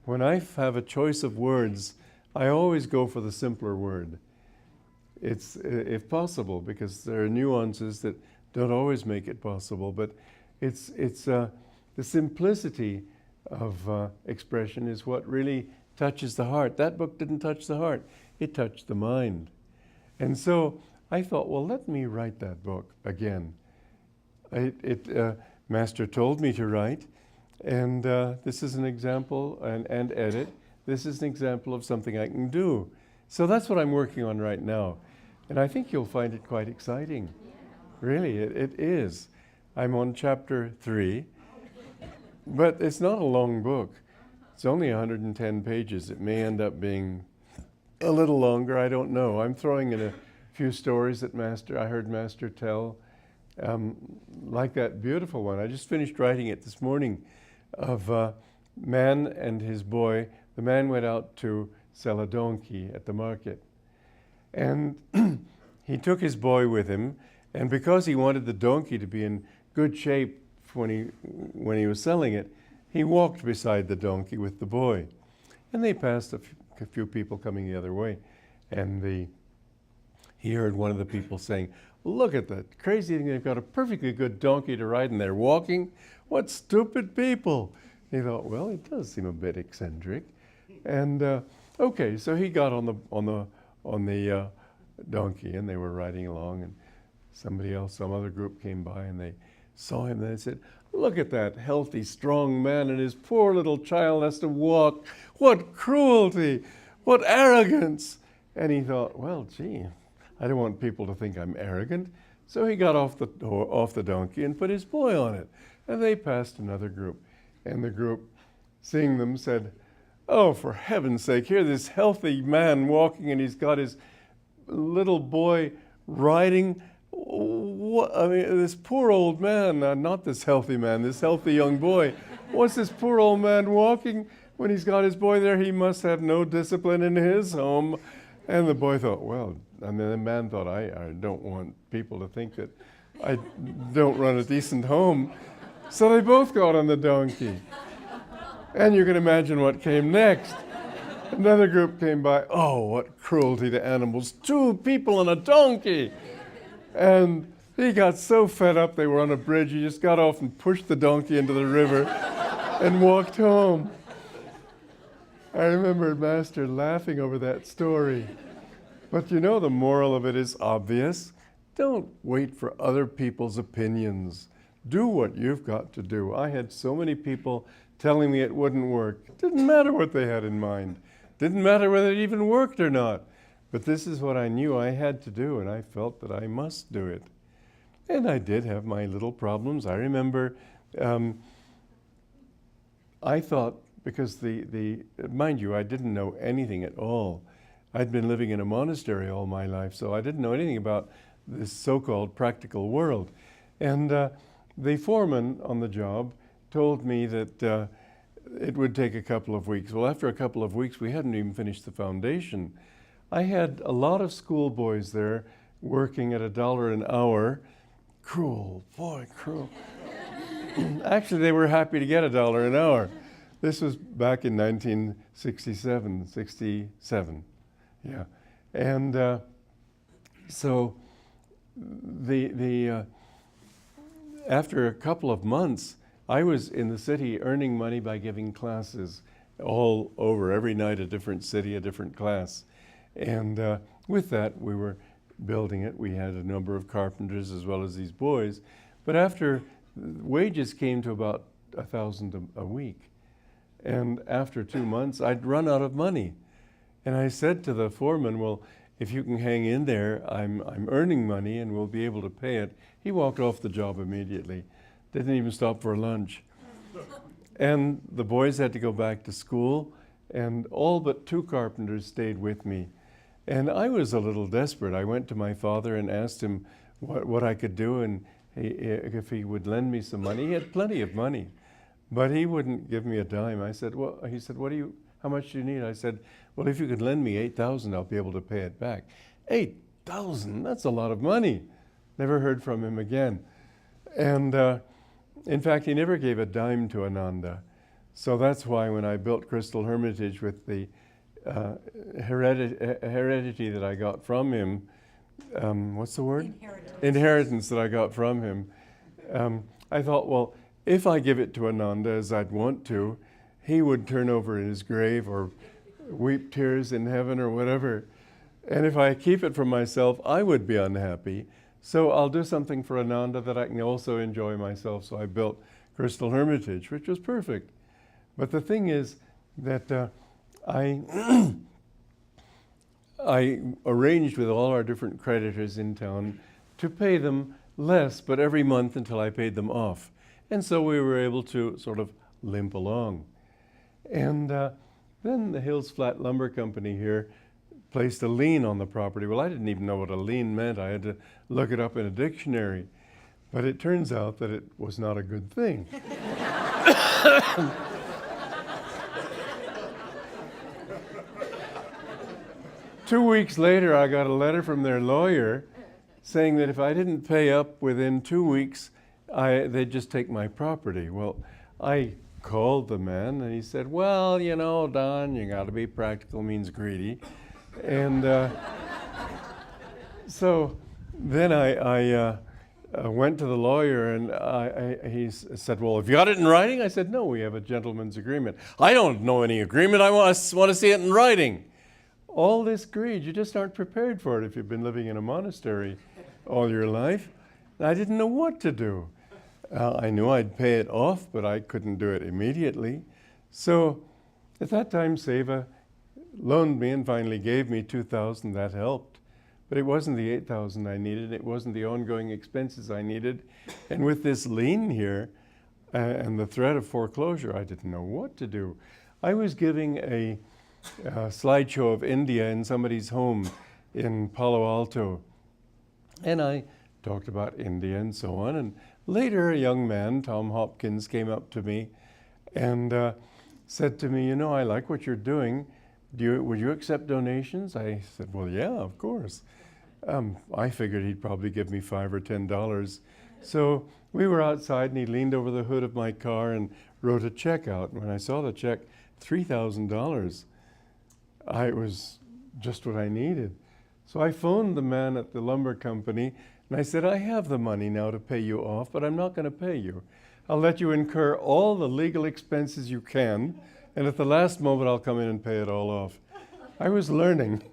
when I have a choice of words, I always go for the simpler word. It's, if possible, because there are nuances that don't always make it possible, but it's the simplicity of expression is what really touches the heart. That book didn't touch the heart, it touched the mind. And so I thought, well, let me write that book again. Master told me to write, and this is an example, and edit. This is an example of something I can do. So that's what I'm working on right now. And I think you'll find it quite exciting. Really, it is. I'm on chapter 3, but it's not a long book. It's only 110 pages. It may end up being a little longer, I don't know. I'm throwing in a few stories that I heard Master tell, like that beautiful one. I just finished writing it this morning, of a man and his boy. The man went out to sell a donkey at the market. And he took his boy with him, and because he wanted the donkey to be in good shape when he was selling it, he walked beside the donkey with the boy. And they passed a few people coming the other way. And he heard one of the people saying, "Look at that crazy thing, they've got a perfectly good donkey to ride and they're walking. What stupid people." He thought, well, it does seem a bit eccentric. And okay, so he got on the donkey, and they were riding along, and some other group came by, and they saw him, and they said, "Look at that healthy, strong man, and his poor little child has to walk. What cruelty! What arrogance!" And he thought, well, gee, I don't want people to think I'm arrogant. So he got off the donkey and put his boy on it. And they passed another group. And the group, seeing them, said, "Oh, for heaven's sake, here this healthy man walking, and he's got his little boy riding. I mean, this poor old man, not this healthy man, this healthy young boy. What's this poor old man walking when he's got his boy there? He must have no discipline in his home." And the boy thought, well, and then the man thought, I don't want people to think that I don't run a decent home. So they both got on the donkey. And you can imagine what came next. Another group came by. "Oh, what cruelty to animals. 2 people on a donkey." And he got so fed up, they were on a bridge, he just got off and pushed the donkey into the river and walked home. I remember Master laughing over that story. But you know, the moral of it is obvious. Don't wait for other people's opinions. Do what you've got to do. I had so many people telling me it wouldn't work. It didn't matter what they had in mind. Didn't matter whether it even worked or not. But this is what I knew I had to do, and I felt that I must do it. And I did have my little problems. I remember I thought, because mind you, I didn't know anything at all. I'd been living in a monastery all my life, so I didn't know anything about this so-called practical world. And the foreman on the job told me that it would take a couple of weeks. Well, after a couple of weeks, we hadn't even finished the foundation. I had a lot of schoolboys there working at $1 an hour. Cruel, boy, cruel. Actually, they were happy to get $1 an hour. This was back in 1967. Yeah. And so after a couple of months, I was in the city earning money by giving classes all over, every night a different city, a different class. And with that, we were building it. We had a number of carpenters as well as these boys. But after, wages came to about $1,000 a week. And after 2 months, I'd run out of money. And I said to the foreman, well, if you can hang in there, I'm earning money and we'll be able to pay it. He walked off the job immediately. Didn't even stop for lunch. And the boys had to go back to school, and all but 2 carpenters stayed with me. And I was a little desperate. I went to my father and asked him what I could do, and if he would lend me some money. He had plenty of money, but he wouldn't give me a dime. I said, well, he said, how much do you need? I said, well, if you could lend me $8,000, I'll be able to pay it back. $8,000, that's a lot of money. Never heard from him again. And in fact, he never gave a dime to Ananda. So that's why when I built Crystal Hermitage with the heredity that I got from him, what's the word? Inheritance that I got from him. I thought, well, if I give it to Ananda as I'd want to, he would turn over in his grave or weep tears in heaven or whatever. And if I keep it for myself, I would be unhappy. So I'll do something for Ananda that I can also enjoy myself. So I built Crystal Hermitage, which was perfect. But the thing is that I arranged with all our different creditors in town to pay them less, but every month until I paid them off. And so we were able to sort of limp along. And then the Hills Flat Lumber Company here placed a lien on the property. Well, I didn't even know what a lien meant. I had to look it up in a dictionary. But it turns out that it was not a good thing. 2 weeks later, I got a letter from their lawyer saying that if I didn't pay up within 2 weeks, they'd just take my property. Well, I called the man and he said, well, you know, Don, you got to be practical means greedy. And so then I went to the lawyer and he said, well, have you got it in writing? I said, no, we have a gentleman's agreement. I don't know any agreement. I want to see it in writing. All this greed, you just aren't prepared for it if you've been living in a monastery all your life. I didn't know what to do. I knew I'd pay it off, but I couldn't do it immediately. So at that time, Seva loaned me and finally gave me $2,000. That helped. But it wasn't the $8,000 I needed. It wasn't the ongoing expenses I needed. And with this lien here and the threat of foreclosure, I didn't know what to do. I was giving a slideshow of India in somebody's home in Palo Alto. And I talked about India and so on. And later, a young man, Tom Hopkins, came up to me and said to me, you know, I like what you're doing. Would you accept donations? I said, well, yeah, of course. I figured he'd probably give me $5 or $10. So we were outside and he leaned over the hood of my car and wrote a check out. And when I saw the check, $3,000, it was just what I needed. So I phoned the man at the lumber company and I said, I have the money now to pay you off, but I'm not going to pay you. I'll let you incur all the legal expenses you can, and at the last moment I'll come in and pay it all off. I was learning.